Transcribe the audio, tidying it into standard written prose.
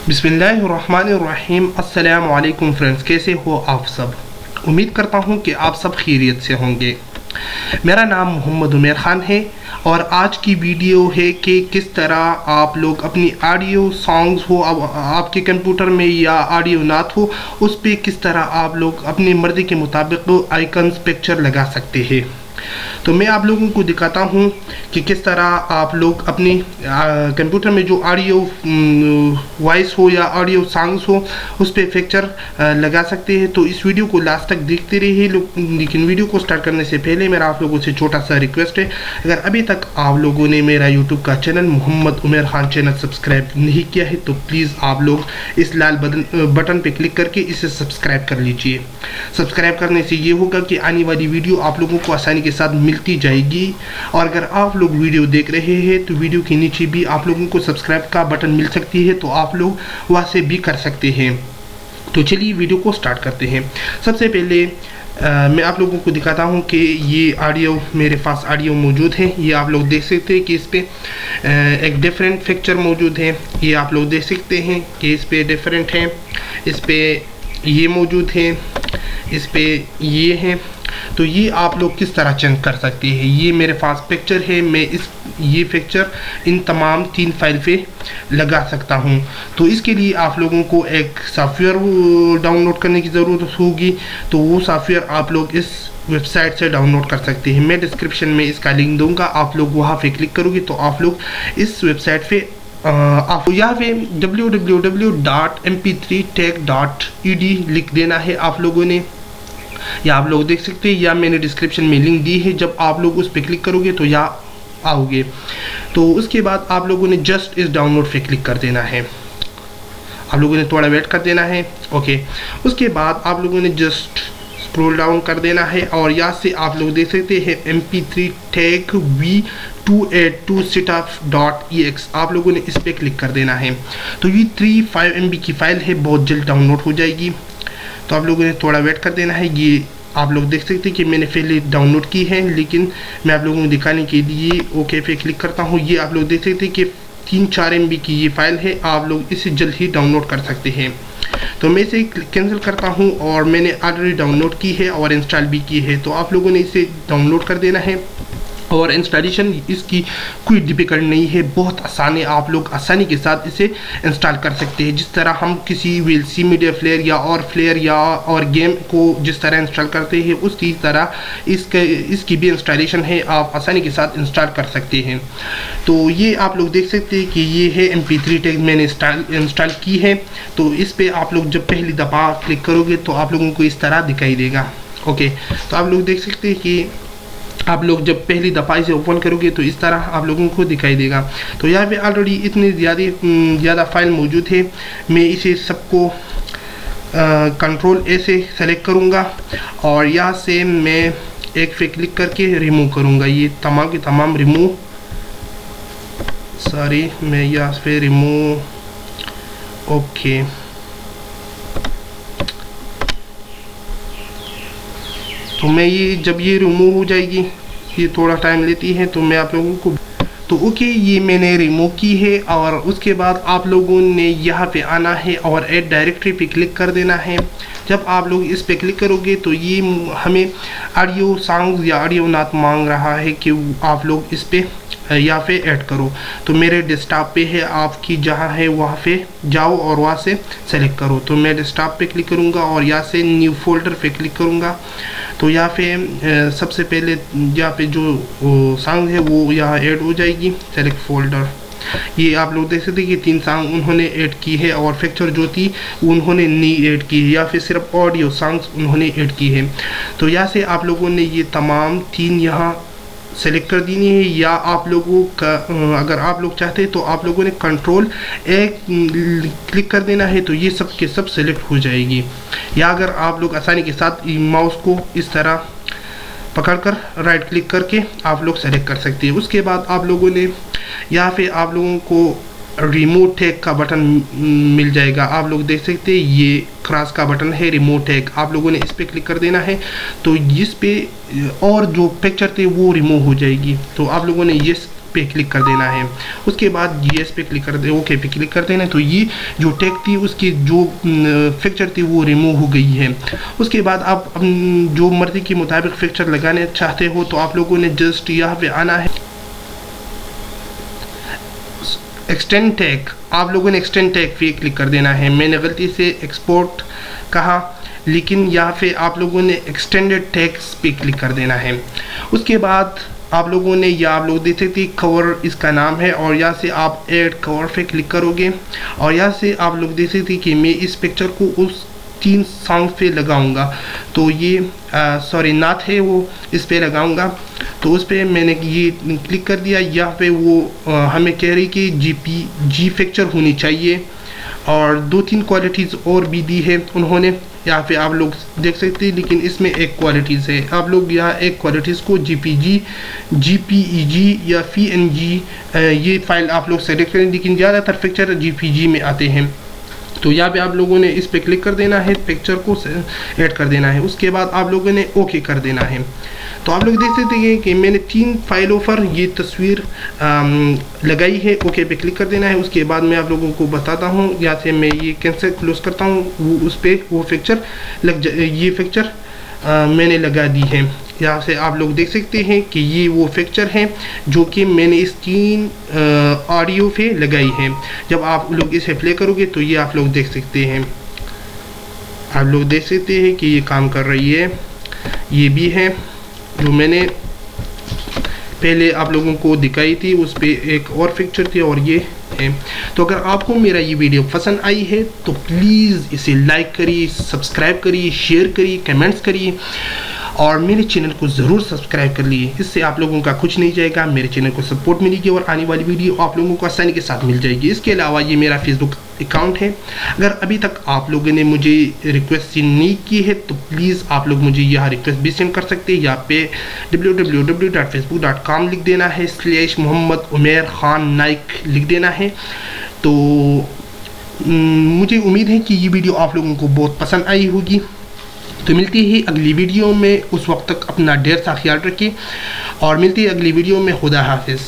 बिस्मिल्लाहिर्रहमानिर्रहीम। अस्सलामु अलैकुम फ्रेंड्स, कैसे हो आप सब। उम्मीद करता हूँ कि आप सब खैरियत से होंगे। मेरा नाम मोहम्मद उमर ख़ान है और आज की वीडियो है कि किस तरह आप लोग अपनी ऑडियो सॉन्ग्स हो अब आपके कंप्यूटर में या ऑडियो नात हो, उस पर किस तरह आप लोग अपनी मर्ज़ी के मुताबिक आइकन्स पिक्चर लगा सकते हैं। तो मैं आप लोगों को दिखाता हूँ कि किस तरह आप लोग अपनी कंप्यूटर में जो ऑडियो वॉइस हो या ऑडियो सॉन्ग्स हो उस पर पिक्चर लगा सकते हैं। तो इस वीडियो को लास्ट तक देखते रहिए। लेकिन वीडियो को स्टार्ट करने से पहले मेरा आप लोगों से छोटा सा रिक्वेस्ट है, अगर अभी तक आप लोगों ने मेरा यूट्यूब का channel Mohammad Umar Khan channel subscribe नहीं किया है तो प्लीज़ आप लोग इस लाल बटन पर क्लिक करके इसे सब्सक्राइब कर लीजिए। सब्सक्राइब करने से ये होगा कि आने वाली वीडियो आप लोगों को आसानी के साथ मिलती जाएगी। और अगर आप लोग वीडियो देख रहे हैं तो वीडियो के नीचे भी आप लोगों को सब्सक्राइब का बटन मिल सकती है, तो आप लोग वहाँ से भी कर सकते हैं। तो चलिए वीडियो को स्टार्ट करते हैं। सबसे पहले मैं आप लोगों को दिखाता हूँ कि ये ऑडियो मेरे पास ऑडियो मौजूद है। ये आप लोग देख सकते हैं कि इस पर एक डिफरेंट पिक्चर मौजूद है। ये आप लोग देख सकते हैं कि इस पर डिफरेंट है, इस पर ये मौजूद है, इस पर ये है। तो ये आप लोग किस तरह चेंज कर सकते हैं। ये मेरे पास पिक्चर है, मैं ये पिक्चर इन तमाम 3 फाइल पे लगा सकता हूँ। तो इसके लिए आप लोगों को एक सॉफ्टवेयर डाउनलोड करने की ज़रूरत होगी। तो वो सॉफ्टवेयर आप लोग इस वेबसाइट से डाउनलोड कर सकते हैं। मैं डिस्क्रिप्शन में इसका लिंक दूंगा, आप लोग वहाँ पे क्लिक करोगे तो आप लोग इस वेबसाइट पे आप यहाँ पे www.mp3tech.ed लिख देना है आप लोगों ने, या आप लोग देख सकते हैं या मैंने डिस्क्रिप्शन में लिंक दी है। जब आप लोग उस पर क्लिक करोगे तो यहाँ आओगे। तो उसके बाद आप लोगों ने जस्ट इस डाउनलोड पे क्लिक कर देना है। आप लोगों ने थोड़ा वेट कर देना है। ओके, उसके बाद आप लोगों ने जस्ट स्क्रॉल डाउन कर देना है और यहाँ से आप लोग देख सकते हैं mp3tech v282setup.ex आप लोगों ने इस पर क्लिक कर देना है। तो ये 3.5 MB की फ़ाइल है, बहुत जल्द डाउनलोड हो जाएगी। तो आप लोगों ने थोड़ा वेट कर देना है। ये आप लोग देख सकते हैं कि मैंने पहले डाउनलोड की है, लेकिन मैं आप लोगों को दिखाने के लिए ओके पे क्लिक करता हूँ। ये आप लोग देख सकते हैं कि 3-4 MB की ये फ़ाइल है, आप लोग इसे जल्द ही डाउनलोड कर सकते हैं। तो मैं इसे कैंसिल करता हूँ और मैंने ऑलरेडी डाउनलोड की है और इंस्टॉल भी की है। तो आप लोगों ने इसे डाउनलोड कर देना है और इंस्टॉलेशन इसकी कोई डिफ़िकल्ट नहीं है, बहुत आसान है। आप लोग आसानी के साथ इसे इंस्टॉल कर सकते हैं। जिस तरह हम किसी VLC मीडिया प्लेयर या और प्लेयर या और गेम को जिस तरह इंस्टॉल करते हैं उसी तरह इसकी भी इंस्टॉलेशन है, आप आसानी के साथ इंस्टॉल कर सकते हैं। तो ये आप लोग देख सकते हैं कि ये है mp3tech मैंने इंस्टॉल की है। तो इस पर आप लोग जब पहली दफ़ा क्लिक करोगे तो आप लोगों को इस तरह दिखाई देगा। ओके, तो आप लोग देख सकते हैं कि आप लोग जब पहली दफ़ा इसे ओपन करोगे तो इस तरह आप लोगों को दिखाई देगा। तो यहाँ पे ऑलरेडी इतनी ज़्यादा फाइल मौजूद है। मैं इसे सबको कंट्रोल ए से सेलेक्ट करूँगा और यहाँ से मैं एक पे क्लिक करके रिमूव करूँगा। ये तमाम के तमाम रिमूव, सॉरी मैं यहाँ पे रिमूव, ओके। तो मैं ये जब ये रिमूव हो जाएगी, ये थोड़ा टाइम लेती है, तो मैं आप लोगों को तो ओके ये मैंने रिमूव की है। और उसके बाद आप लोगों ने यहाँ पे आना है और ऐड डायरेक्टरी पे क्लिक कर देना है। जब आप लोग इस पे क्लिक करोगे तो ये हमें ऑडियो सॉन्ग्स या ऑडियो नात मांग रहा है कि आप लोग इस पे यहाँ पे ऐड करो। तो मेरे डेस्कटॉप पे है, आपकी जहाँ है वहाँ पे जाओ और वहाँ से सेलेक्ट करो। तो मैं डेस्कटॉप पे क्लिक करूँगा और यहाँ से न्यू फोल्डर पे क्लिक करूँगा। तो यहाँ पे सबसे पहले यहाँ पे जो सॉन्ग है वो यहाँ ऐड हो जाएगी। सेलेक्ट फोल्डर, ये आप लोग देख सकते हैं कि 3 सॉन्ग उन्होंने ऐड की है और पिक्चर जो थी उन्होंने नहीं ऐड की है, या फिर सिर्फ ऑडियो सॉन्ग्स उन्होंने ऐड की है। तो यहाँ से आप लोगों ने ये तमाम 3 यहाँ सेलेक्ट कर देनी है। या आप लोगों का अगर आप लोग चाहते हैं तो आप लोगों ने कंट्रोल ए क्लिक कर देना है, तो ये सब के सब सेलेक्ट हो जाएगी। या अगर आप लोग आसानी के साथ माउस को इस तरह पकड़कर राइट क्लिक करके आप लोग सेलेक्ट कर सकते हैं। उसके बाद आप लोगों ने यहाँ पे आप लोगों को रिमोट टैग का बटन मिल जाएगा। आप लोग देख सकते हैं ये क्रॉस का बटन है रिमोट टैग, आप लोगों ने इस पर क्लिक कर देना है। तो इस पे और जो पिक्चर थे वो रिमूव हो जाएगी। तो आप लोगों ने ये पे क्लिक कर देना है। उसके बाद यस पे क्लिक कर दे, ओके पे क्लिक कर देना। तो ये जो टैग थी उसकी जो पिक्चर थी वो रिमूव हो गई है। उसके बाद आप जो मर्जी के मुताबिक पिक्चर लगाने चाहते हो तो आप लोगों ने जस्ट यहाँ पे आना है, एक्सटेंड टैग, आप लोगों ने एक्सटेंड टैग पे क्लिक कर देना है। मैंने गलती से एक्सपोर्ट कहा, लेकिन यहाँ पे आप लोगों ने एक्सटेंडेड टैग्स पे क्लिक कर देना है। उसके बाद आप लोगों ने, या आप लोग देख सकते कवर इसका नाम है, और यहाँ से आप ऐड कवर पे क्लिक करोगे और यहाँ से आप लोग देख सकते कि मैं इस पिक्चर को उस 3 सॉन्ग पे लगाऊंगा। तो ये सॉरी नाथ है वो, इस पे लगाऊंगा। तो उस पर मैंने ये क्लिक कर दिया। यहाँ पे वो हमें कह रही कि जी पिक्चर होनी चाहिए, और 2-3 क्वालिटीज़ और भी दी है उन्होंने, यहाँ पे आप लोग देख सकते हैं। लेकिन इसमें एक क्वालिटीज़ है, आप लोग यहाँ एक क्वालिटीज़ को जीपीजी, जीपीईजी या पीएनजी ये फाइल आप लोग सेलेक्ट करें, लेकिन ज़्यादातर पिक्चर जीपीजी में आते हैं। तो यहाँ पे आप लोगों ने इस पे क्लिक कर देना है, पिक्चर को ऐड कर देना है। उसके बाद आप लोगों ने ओके कर देना है। तो आप लोग देख सकते हैं कि मैंने 3 फाइलों पर ये तस्वीर लगाई है। ओके पे क्लिक कर देना है। उसके बाद मैं आप लोगों को बताता हूँ, यहाँ से मैं ये कैंसिल क्लोज करता हूँ, वो उस पर वो पिक्चर ये पिक्चर मैंने लगा दी है। यहाँ से आप लोग देख सकते हैं कि ये वो पिक्चर है जो कि मैंने इस 3 ऑडियो पे लगाई है। जब आप लोग इसे प्ले करोगे तो ये आप लोग देख सकते हैं, आप लोग देख सकते हैं कि ये काम कर रही है। ये भी है जो मैंने पहले आप लोगों को दिखाई थी, उस पे एक और पिक्चर थी, और ये है। तो अगर आपको मेरा ये वीडियो पसंद आई है तो प्लीज़ इसे लाइक करिए, सब्सक्राइब करिए, शेयर करिए, कमेंट्स करिए, और मेरे चैनल को ज़रूर सब्सक्राइब कर लिए। इससे आप लोगों का कुछ नहीं जाएगा, मेरे चैनल को सपोर्ट मिलेगी और आने वाली वीडियो आप लोगों को आसानी के साथ मिल जाएगी। इसके अलावा ये मेरा फेसबुक अकाउंट है, अगर अभी तक आप लोगों ने मुझे रिक्वेस्ट नहीं की है तो प्लीज़ आप लोग मुझे यहाँ रिक्वेस्ट भी सेंड कर सकते हैं। यहाँ पे www.facebook.com लिख देना है, /मोहम्मद उमैर खान नाइक लिख देना है। तो मुझे उम्मीद है कि ये वीडियो आप लोगों को बहुत पसंद आई होगी। तो मिलती है अगली वीडियो में, उस वक्त तक अपना ढेर सा ख्याल रखिए, और मिलती है अगली वीडियो में। खुदा हाफिज़।